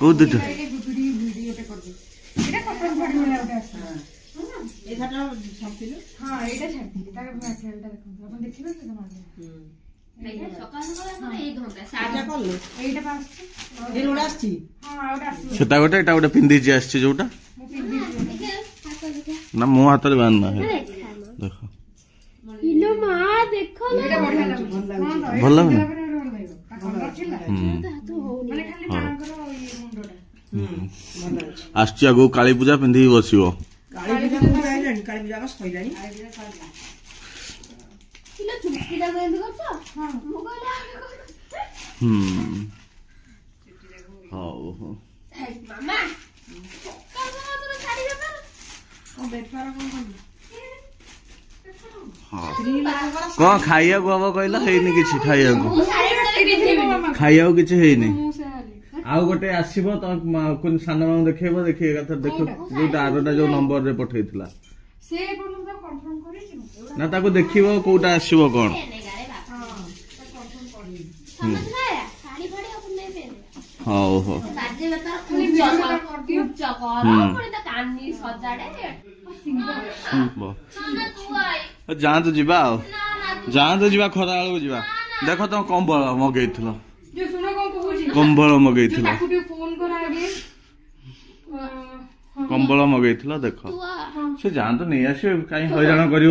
कौन सेटा गोटे एटा गोटे पिंदी आछी जोटा ना मो हाथ रे बांधना है देखो इलो मां देखो भल लागो आछी आगो काली पूजा पिंदी बसिबो काली पूजा आइलानी काली पूजा बस होइलानी किलो चुटकी दा बेंद करछो हां मो कहला हां हो मामा तो साड़ी बेपार ओ बेपार कोन कौन खाइया को अब कहला हेनी किछि खाइया को खाइया को किछि हेनी आउ गोटे आसीबो त कोन सानो मां देखेबो देखि एकाथर देखो जोटा आरोटा जो नंबर रे पठैतला से कोन तो कंफर्म करि छि ना ताको देखिबो कोटा आसीबो कोन साड़ी फड़ी अपन नै पेन हां हो बाजे बता उच्च कर पुनी त कान्नी सजाडे जा तो जीवा जा तो जीवा खरा आलू जीवा देख तुम कंबल मगई कंबल मगई कंबल मगई देख से जान तो नहीं आस कहीं हईराण कर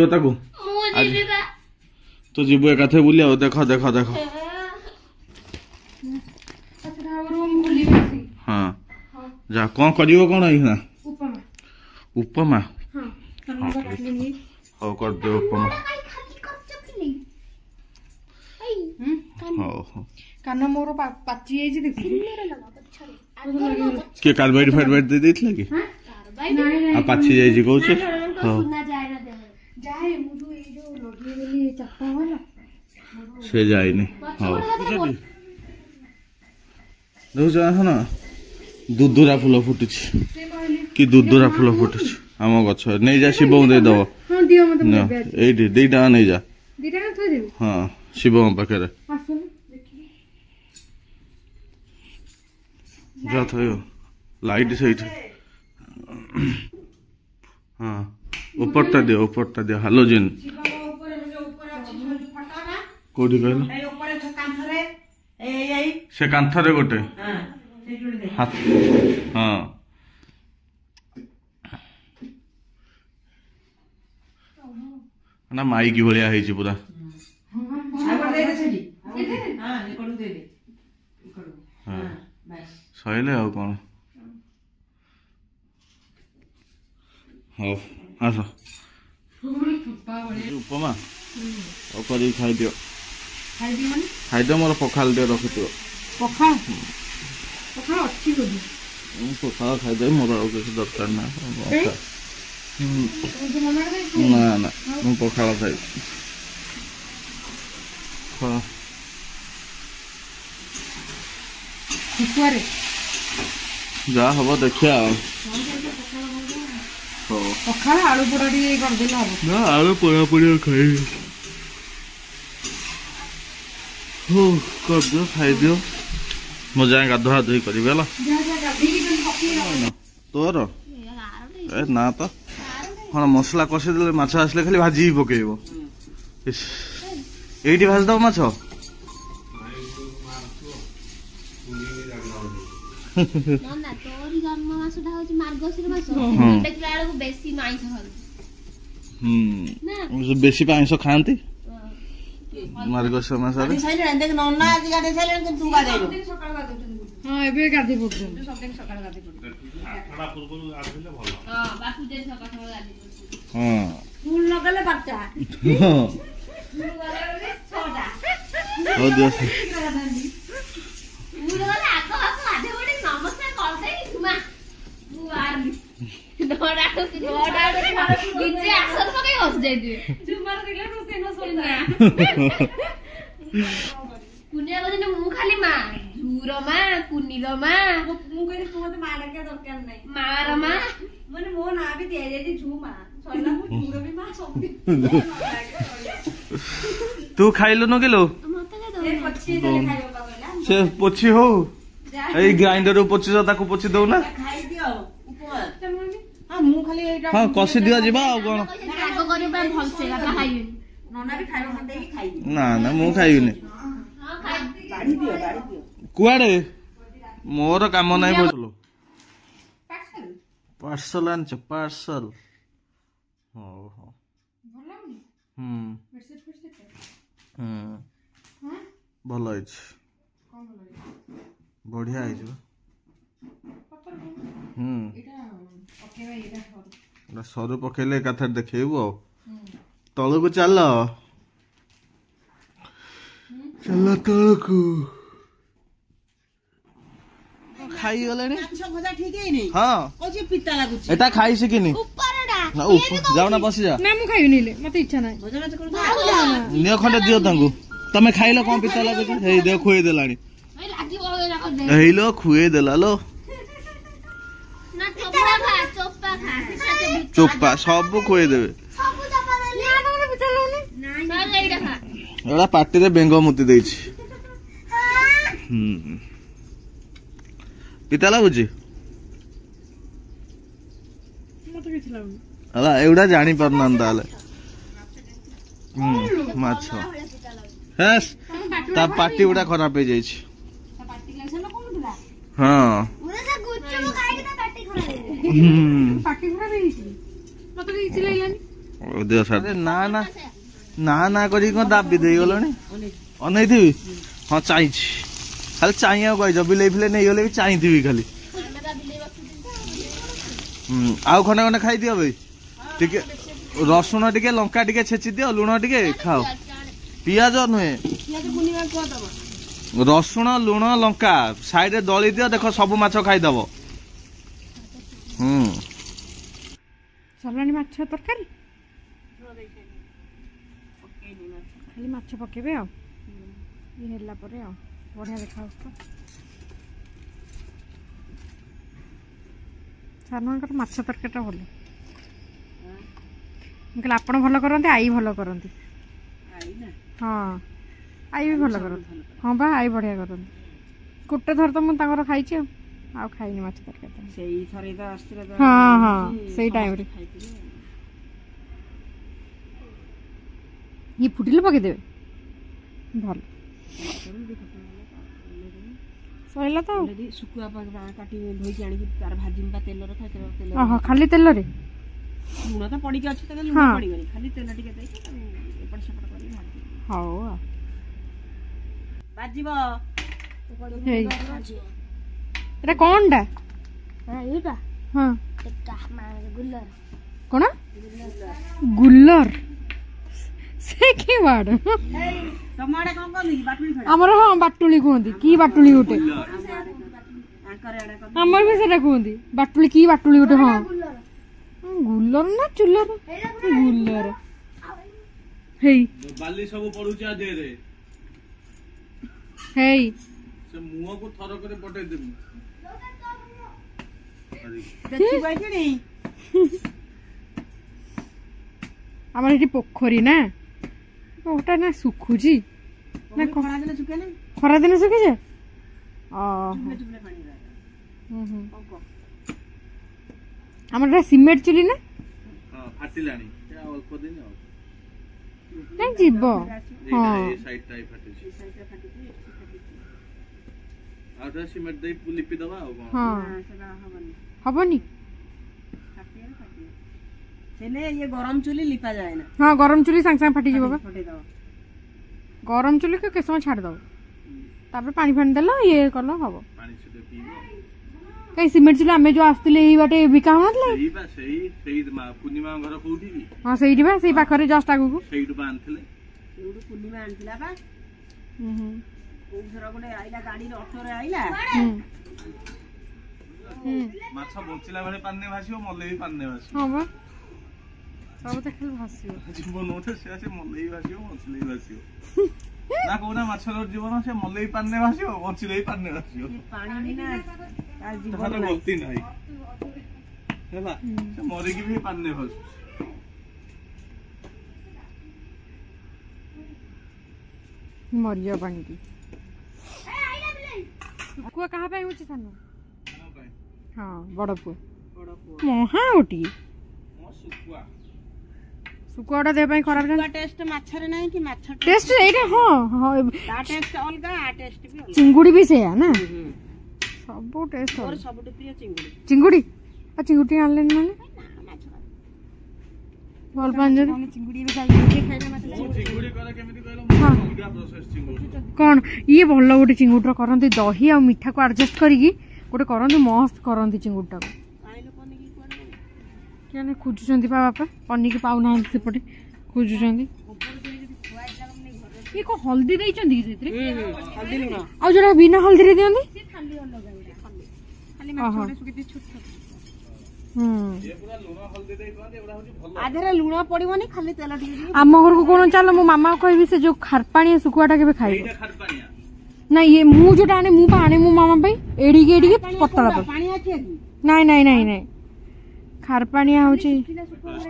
तो जीव एकाथे बुली देख देख देख हाँ जा कौन कर कौन उपमा हाँ कर दे उपमा कान मोर पाची जाई देखि के कार्बाइड फाइड दे देथिला कि आ पाची जाई जी कहू छे हां जाए मु जो ए जो लगे गेली चप्पा होला से जाई नहीं हां दो जा हना दुदुरा फूल फुटुछि कि दुदुरा फूल फुटुछि हम गछ नै जा शिव दे दबो हां दियो मते एडी देटा नै जा देटा थोइ देबी हां शिव पाखरे आसुन देखि जा थयो लाइट सहित हां ऊपरटा दे हालोजन कोडी कहलो ए ऊपर कांथरे ए से कांथरे गोटे हां हां ना माई की भलिया है पूरा सैले आ कौन हाँ आस उपमा कर खाई दियो खाई मोर पखाल दे रखि पखाल खाईदे मोर किसी दरकार ना ना ना मु पखाल खाई जा हम देखिया पखाल आलू पोड़ा आलू पोड़ा पोड़ी खाई हो कर दियो खाई दियो मु जाए गाधुआ धोई करी तोर ए ना तो हाँ मसला कषे दे माछ आसले खाली भाजी ही पकेब ये भाजी दब माछ बेसी आइंस खाती मार्गशीर मास ତୁର ମା କୁନିର ମା ମୁଁ କହିଲି ତୁ ମତେ ମା ଡାକିବା ଦରକାର ନାହିଁ ମାର ମା ମାନେ ମୋ ନାଁ ବି ଦିଆଯାଇଛି ଝୁ ମା ସରିଲା ମୁଁ ଝୁର ବି ମା ସବୁ ତୁ ଖାଇଲୁନୁ କିଲୋ ସେ ପୋଛି ହଉ ଏଇ ଗ୍ରାଇଣ୍ଡର ପୋଛିଛ ତାକୁ ପୋଛି ଦଉନା ଖାଇଦିଅ ମୁଁ ଖାଲି ଏଇଟା ହଁ କଷି ଦିଅ ଯିବା ଆଉ କଣ ରାଗ କରିବା ପାଇଁ ଭଲସେ ରାଗ ଖାଇବେନି ନନା ବି ଖାଇବା ମତେ ଦେଇକି ଖାଇବି ନା ନା ମୁଁ ଖାଇବିନି ବାଢି ଦିଅ କୁଆଡେ ମୋର କାମ ନାହିଁ ବୋଲ ପାର୍ସଲ ଆଣିଛ ପାର୍ସଲ ହଉ ହଉ ଭଲ ହେଇଛି ବଢିଆ ହେଇଛି ସରୁ ପକେଇଲେ ଏକାଥରେ ଦେଖେଇବୁ ଆଉ ତଳକୁ ଚାଲ ଚାଲ ତଳକୁ ଖାଇଗଲେଣି ହଁ ଏଟା ଖାଇ ଶିଖିନି ଯାଉନା ବସିଯା ନା ମୁଁ ଖାଇବିନି ମତେ ଇଚ୍ଛା ନାହିଁ ନିଅ ଖଣ୍ଡେ ଦିଅ ତାଙ୍କୁ ତମେ ଖାଇଲ କଣ ପିତା ଲାଗୁଛି ହେଇ ଦେହ ଖୁଏଇ ଦେଲାଣି ହେଇଲୋ ଖୁଏଇ ଦେଲା ଲୋ ଚୋପା ସବୁ ଖୁଏଇ ଦେବେ ଏଗୁଡା ପାଟିରେ ବେଙ୍ଗ ମୁତି ଦେଇଛି ପିତା ଲାଗୁଛି ହେଲା ଏଗୁଡା ଜାଣି ପାରୁନାହାନ୍ତି ତାହେଲେ ମାଛ ତା ପାଟି ଗୁଡା ଖରାପ ହେଇଯାଇଛି ହଁ ନା ନା ନା ନା କରିକି କଣ ଦାବି ଦେଇଗଲଣି ଅନେଇଥିବି ହଁ ଚାହିଁଛି ଖାଲି ଚାହିଁବାକୁ କହିଛ ବିଲେଇ ଫିଲେଇ ନେଇଗଲେ ବି ଚାହିଁଥିବି ଖାଲି ଆଉ ଖଣ୍ଡେ ଖଣ୍ଡେ ଖାଇଦିଅ ଭାଇ ଟିକେ ରସୁଣ ଟିକେ ଲଙ୍କା ଟିକେ ଛେଚି ଦିଅ ଲୁଣ ଟିକେ ଖାଅ ପିଆଜ ନୁହେଁ ରସୁଣ ଲୁଣ ଲଙ୍କା ସାଇଡରେ ଦଳି ଦିଅ ଦେଖ ସବୁ ମାଛ ଖାଇଦବ ସରିଲାଣି ମାଛ ତରକାରୀ ଖାଲି ମାଛ ପକେଇବେ ଆଉ ଇଏ ହେଲା ପରେ ଆଉ ବଢିଆ ଦେଖାଯାଉଛି ତ ସାନଙ୍କର ମାଛ ତରକାରୀଟା ଭଲ ମୁଁ କହିଲି ଆପଣ ଭଲ କରନ୍ତି ଆଈ ଭଲ କରନ୍ତି ହଁ ଆଈ ବି ଭଲ କରନ୍ତି ହଁ ବା ଆଈ ବଢିଆ କରନ୍ତି ଗୋଟେ ଥର ତ ମୁଁ ତାଙ୍କର ଖାଇଛି ଆଉ ଖାଇନି ମାଛ ତରକାରୀ ହଁ ହଁ ସେଇ ଟାଇମରେ ଇଏ ଫୁଟିଲେ ପକେଇଦେବେ ଭଲ ସରିଲା ତ ଶୁଖୁଆ କାଟି ଧୋଇକି ଆଣିକି ତାର ଭାଜିବା ତେଲରେ ଖାଲି ତେଲରେ ଲୁଣ ତ ପଡିକି ଅଛି ଲୁଣ ପଡିବନି ଖାଲି ତେଲ ଟିକେ ଦେଇକି ଏପଟ ସେପଟ କରିକି ଭାଜିବ ହଉ ଆଉ ଭାଜିବ ଏଟା କଣଟା ହଁ କଣ ଗୁଲର ସେ କି ବାଡ ଆମର ହଁ ବାଟୁଳି କୁହନ୍ତି କି ବାଟୁଳି ଗୋଟେ ଆମର ବି ସେଟା କୁହନ୍ତି ବାଟୁଳି କି ବାଟୁଳି ଗୋଟେ ହଁ ଗୁଲର ନା ଚୁଲର ଗୁଲର ହେଇ ବାଲି ସବୁ ପଡୁଛି ଆ ଦେହରେ ହେଇ ସେ ମୁହଁକୁ ଥର କରି ପଟେଇ ଦେବି ଆମର ଏଠି ପୋଖରୀ ନା ওটা না শুখুজি না খরা দিনে শুকিছে আমার এটা সিমেন্ট চুলি না ফাটিলানি অল্প দিন ନାଇଁ ଯିବ ହଁ ହବନି ଗରମ ଚୁଲି ଲିପା ଯାଏ ନା ହଁ ଗରମ ଚୁଲି ସାଙ୍ଗେ ସାଙ୍ଗେ ଫାଟିଯିବ ବା ଗରମ ଚୁଲି କେତେ ସମୟ ଛାଡ଼ିଦବ ତାପରେ ପାଣି ଫାଣି ଦେଲ ଇଏ କଲ ହବ କାଇଁ ସିମେଣ୍ଟ ଚୁଲି ଆମେ ଯୋଉ ଆସିଥିଲେ ଏଇ ବାଟେ ବିକା ହଉନଥିଲା ହଁ ସେଇଠି ବା ସେଇ ପାଖରେ ଜଷ୍ଟ ଆଗକୁ ପୂର୍ଣ୍ଣିମା ଆଣିଥିଲା ବା ଗୋଟେ ଆଇଲା ଗାଡିରେ ଅଟୋରେ ଆଇଲା ମାଛ ବଞ୍ଚିଲା ବେଳେ ପାନେ ଭାସିବ ମଲେ ବି ପାନେ ଭାସିବ ହଁ ବା ସବୁ ତ ଖାଲି ଭାସିବ ଜୀବନ ଗୋଟେ ସେ ମଲେ ବି ଭାସିବ ବଞ୍ଚିଲେ ବି ଭାସିବ ନା କହୁନା ମାଛର ଜୀବନ ସେ ମଲେଇ ପାଣିରେ ଭାସିବ ବଞ୍ଚିଲେଇ ପାଣିରେ ଭାସିବ ପାଣି ବିନା ତା ଜୀବନ ତାର ନାହିଁ। ଗତି ନାହିଁ ହେଲା ସେ ମରିକି ବି ପାଣିରେ ଭାସୁଛି। ମରିଯିବ ପାଣିକି। କୁଆ କାହା ପାଇଁ ହଉଛି ସାନ? ହଁ ବଡ ପୁଅ ମହା ଗୋଟିଏ ଶୁଖୁଆଟା ଦେହ ପାଇଁ ଖରାପ ଜାଣିଛ? ଟେଷ୍ଟ ମାଛରେ ନାହିଁ କି ମାଛ ଟେଷ୍ଟ ଏଇଟା ହଁ ହଁ ତା ଟେଷ୍ଟ ଅଲଗା ଆ ଟେଷ୍ଟ ବି ଅଲଗା। ଚିଙ୍ଗୁଡି ବି ସେଇଆ ନା ସବୁ ଟେଷ୍ଟ ମୋର ସବୁଠୁ ପ୍ରିୟ ଚିଙ୍ଗୁଡ଼ି। ଚିଙ୍ଗୁଡି ଆଉ ଚିଙ୍ଗୁଡି ଆଣିଲେନି ମାନେ ଭଲ ପାଆନ୍ତି ଯଦି ଚିଙ୍ଗୁଡ଼ି ବି ଖାଇଲେ ଖାଇଲେ ମାଛ ଚିଙ୍ଗୁଡି କଲେ କେମିତି କହିଲ ହଁ। ଅଲଗା ପ୍ରୋସେସ ଚିଙ୍ଗୁଡି କଣ ଇଏ ଭଲ ଗୋଟେ ଚିଙ୍ଗୁଡିର କରନ୍ତି ଦହି ଆଉ ମିଠାକୁ ଆଡଜଷ୍ଟ କରିକି ଗୋଟେ କରନ୍ତି ମସ୍ତ କରନ୍ତି ଚିଙ୍ଗୁଡିଟାକୁ। ଆଣିଲେ ପନିକି କୁଆଡ଼େ ଗଲେ? କିଏ ଖୋଜୁଛନ୍ତି ବା ବାପା ପନିକି ପାଉନାହାନ୍ତି ସେପଟେ ଖୋଜୁଛନ୍ତି। ଇଏ କଣ ହଳଦୀ ଦେଇଛନ୍ତି କି ସେଥିରେ? ହଳଦୀ ଲୁଣ ଆଉ ଯୋଉଟା ବିନା ହଳଦୀରେ ଦିଅନ୍ତି? ଖାଲି ମାଛ ଗୋଟେ ଶୁଖିଛି ଛୋଟ ଛୋଟ। ହୁଁ ଆଧରେ ଲୁଣ ପଡିବନି ଖାଲି ତେଲ ଟିକେ ଟିକେ। ଆମ ଘରକୁ କଣ ଚାଲ ମୋ ମାମା କହିବି ସେ ଯୋଉ ଖାରପାଣିଆ ଶୁଖୁଆଟା କେବେ ଖାଇବ। ଖାରପାଣିଆ ନା ଇଏ ମୁଁ ଯୋଉଟା ଆଣେ ମୁଁ ଆଣେ ମୋ ମାମା ପାଇଁ ଏଡିକି ଏଡିକି ପତଳା ପତଳା। ପାଣି ଅଛି କି? ନାଇଁ ନାଇଁ ନାଇଁ ନାଇଁ ଖାରପାଣିଆ ହଉଛି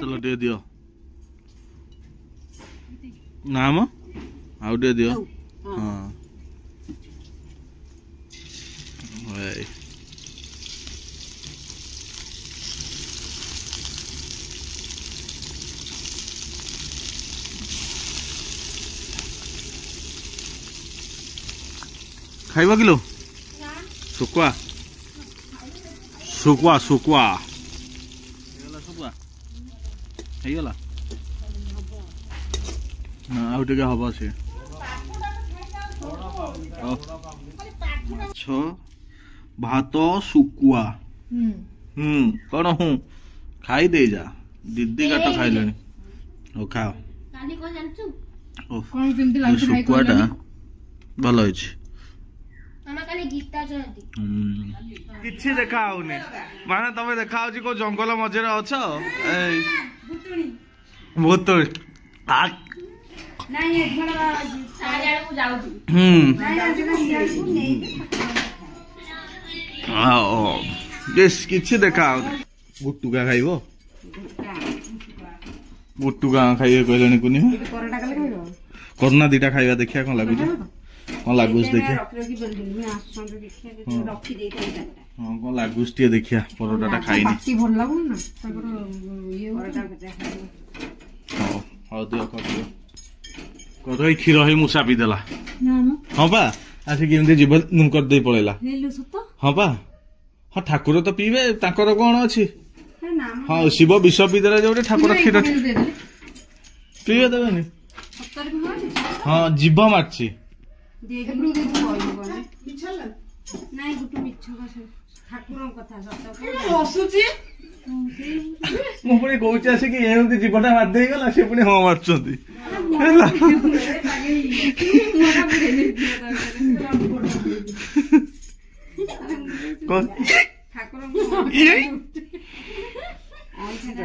ତେଲ ଟିକେ ଦିଅ ନା ମ ଆଉ ଟିକେ ଦିଅ ହଁ ଏଇ। ଖାଇବ କିଲୋ ଶୁଖୁଆ ଶୁଖୁଆ ଶୁଖୁଆ ହେଇଗଲା ଶୁଖୁଆ ହେଇଗଲା ନା ଆଉ ଟିକେ ହବ ସେ ମାଛ ଭାତ ଶୁଖୁଆ କଣ ହୁଁ ଖାଇ ଦେଇ ଯା ଦିଦି କାଟ ଖାଇଲେଣି ହଉ ଖାଅ କାଲି କଣ ଜାଣିଛୁ କଣ କେମିତି ଲାଗୁଛି ଭାଇ ଶୁଖୁଆଟା ଭଲ ହେଇଛି ଆମେ କାଲି ଗୀତା ଜୟନ୍ତୀ କିଛି ଦେଖା ହଉନି ମାନେ ତମେ ଦେଖା ହଉଛି କୋଉ ଜଙ୍ଗଲ ମଝିରେ ଅଛ ଏଇ ଭୁତୁଣି କିଛି ଦେଖା ହଉନି ଗୁଟୁକା ଖାଇବ ଗୁଟୁକା ଖାଇବେ କହିଲେଣି କୁନି କରୁନା ଦିଟା ଖାଇବା ଦେଖିବା କଣ ଲାଗୁଛି କଣ ଲାଗୁଛି ଦେଖିଆ ହଁ କଣ ଲାଗୁଛି ଟିକେ ଦେଖିଆ ପରଟାଟା ଖାଇନି ଭଲ ଲାଗୁନି ନା ତାଙ୍କର ହଉ ହଉ ଦିଅ କରିଦିଅ କର ଏଇ କ୍ଷୀର ହେଇ ମୂଷା ପିଇଦେଲା ହଁ ପା ଆସିକି ଏମିତି ଜୀବ କରିଦେଇ ପଳେଇଲା ହଁ ପା ହଁ ଠାକୁର ତ ପିଇବେ ତାଙ୍କର କଣ ଅଛି ହଁ ଶିବ ବିଷ ପିଇଦେଲା ଯୋଉଠି ଠାକୁର କ୍ଷୀର ପିଇବେ ଦେବେନି ହଁ ଜୀବ ମାରିଛି ମୁଁ ପୁଣି କହୁଛି ଆସିକି ଏମିତି ଜୀବଟା ମାରି ଦେଇଗଲା ସେ ପୁଣି ହଁ ମାରୁଛନ୍ତି ହେଲା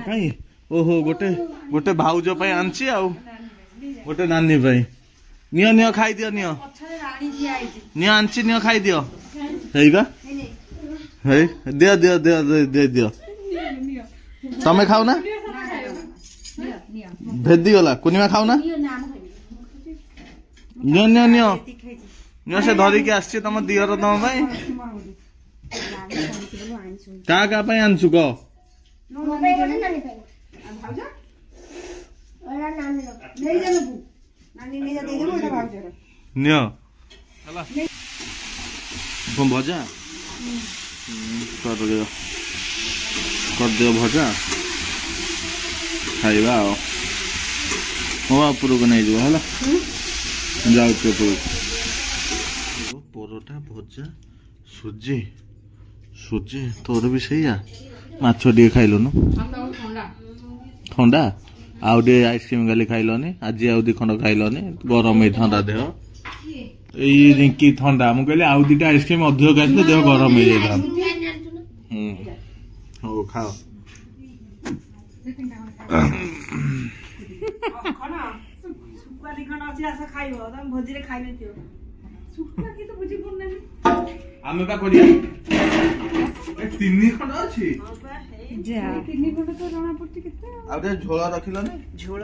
କାଇଁ ଓହୋ ଗୋଟେ ଗୋଟେ ଭାଉଜ ପାଇଁ ଆଣିଛି ଆଉ ଗୋଟେ ନାନୀ ପାଇଁ ନିଅ ନିଅ ଖାଇଦିଅ ନିଅ ନିଅ ଆଣିଛି ନିଅ ଖାଇଦିଅ ହେଇଗା ହେଇ ଦିଅ ଦିଅ ଦିଅ ଦିଅ ଦିଅ ତମେ ଖାଉନା ଭେଦିଗଲା କୁନିମା ଖାଉନା ନିଅ ନିଅ ନିଅ ନିଅ ସେ ଧରିକି ଆସିଛି ତମ ଦିଅର ତମ ପାଇଁ କାହା କାହା ପାଇଁ ଆଣିଛୁ କହ ନିଅ ହେଲା କଣ ଭଜା କରିଦିଅ କରିଦିଅ ଭଜା ଖାଇବା ଆଉ ହଉ ଉପରକୁ ନେଇଯିବ ହେଲା ଯାଉଛି ଉପରକୁ ପରଟା ଭଜା ସୁଜି ସୁଜି ତୋର ବି ସେଇଆ ମାଛ ଟିକେ ଖାଇଲୁନୁ ଥଣ୍ଡା ଆଉ ଟିକେ ଆଇସ୍କ୍ରିମ କାଲି ଖାଇଲନି ଆଜି ଆଉ ଦି ଖଣ୍ଡ ଖାଇଲନି ଗରମ ହେଇଥାନ୍ତା ଦେହ ଏଇ ରିଙ୍କି ଥଣ୍ଡା ମୁଁ କହିଲି ଆଉ ଦିଟା ଆଇସ୍କ୍ରିମ ଅଧିକ ଖାଇଥିଲେ ଦେହ ଗରମ ହେଇଯାଇଥାନ୍ତା ହଉ ଖାଅ ଶୁଖୁଆ 2 ଖଣ୍ଡ ଅଛି ଆସ ଖାଇବ ତମେ ଭୋଜିରେ ଖାଇନଥିବ ଶୁଖୁଆ କିନ୍ତୁ ବୁଝି ପଡୁନାହିଁ ଆମେ ବା କରିବା 3 ଖଣ୍ଡ ଅଛି ଯା 3 ଖଣ୍ଡ ତ ଜଣା ପଡୁଛି କେତେ ଆଉ ଟିକେ ଝୋଳ ରଖିଲନି ଝୋଳ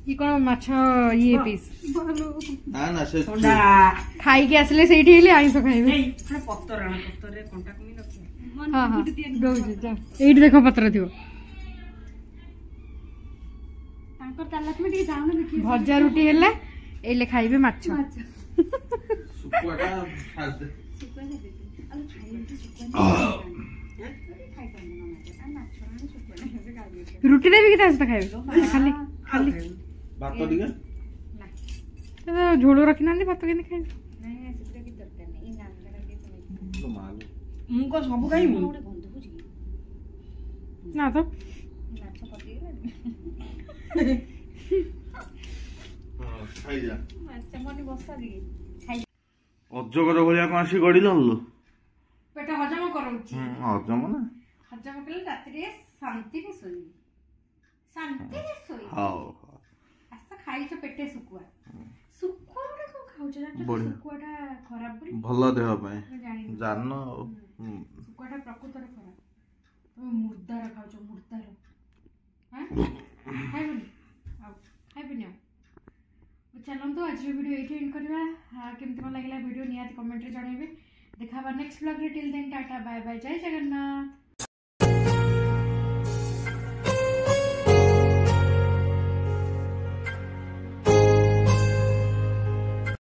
କି କଣ ମାଛ ଇଏ ପିସ୍ ନା ସେ ଖାଇକି ଆସିଲେ ସେଇଠି ହେଲେ ଆଇଁଷ ଖାଇବେ ପତ୍ରରେ କଣ୍ଟା କମି ରଖିବ ହଁ ହଁ ଦଉଛି ଯା ଏଇଠି ଦେଖ ପତ୍ର ଥିବ ତାଙ୍କର ଚାଲ তুমি ଟିକେ ଯାଉନ ଦେଖି ଭଜା ରୁଟି ହେଲା ଏଇଲେ ଖାଇବେ ମାଛ ଶୁଖୁଆଟା ଛାଡି ଦେ ରୁଟି ଦେବି କି ତା ସହିତ ଖାଇବେ ଖାଲି ଖାଲି ଭାତ ଟିକେ ଝୋଳ ରଖିନାହାନ୍ତି ଭାତ କେମିତି ଖାଇବେ ମୁଁ କଣ ସବୁ ଖାଇବି ନା ତ ଖାଇଯା ଅଜଗର ଭଳିଆ କଣ ଆସି ଗଡିଲ ପେଟ ହଜମ କରଉଛି ହଜମ ନା ହଜମ କଲେ ରାତିରେ ଶାନ୍ତିରେ ଶୋଇବି ଶାନ୍ତିରେ ଶୋଇବି ହଉ ଆସ ଖାଇଛ ପେଟେ ଶୁଖୁଆ ଶୁଖୁଆ ଗୁଡା କଣ ଖାଉଛ ବଢିଆ। ଶୁଖୁଆଟା ଖରାପ ବୋଲି ଭଲ ଦେହ ପାଇଁ ଜାଣିନି ଜାଣିନ ଆଉ ଶୁଖୁଆଟା ପ୍ରକୃତରେ ଖରାପ ତମେ ମୁର୍ଦାର ଖାଉଛ ମୁର୍ଦାର ଖାଇବନି ଆଉ ଖାଇବନି ଆଉ ଚାଲନ୍ତୁ ଆଜିର ଭିଡ଼ିଓ ଏଇଠି ଏଣ୍ଡ କରିବା କେମିତି କ'ଣ ଲାଗିଲା ଭିଡ଼ିଓ ନିହାତି କମେଣ୍ଟରେ ଜଣାଇବେ ଦେଖା ହେବା ନେକ୍ସଟ ବ୍ଲଗ୍ରେ till then tata bye bye ଜୟ ଜଗନ୍ନାଥ।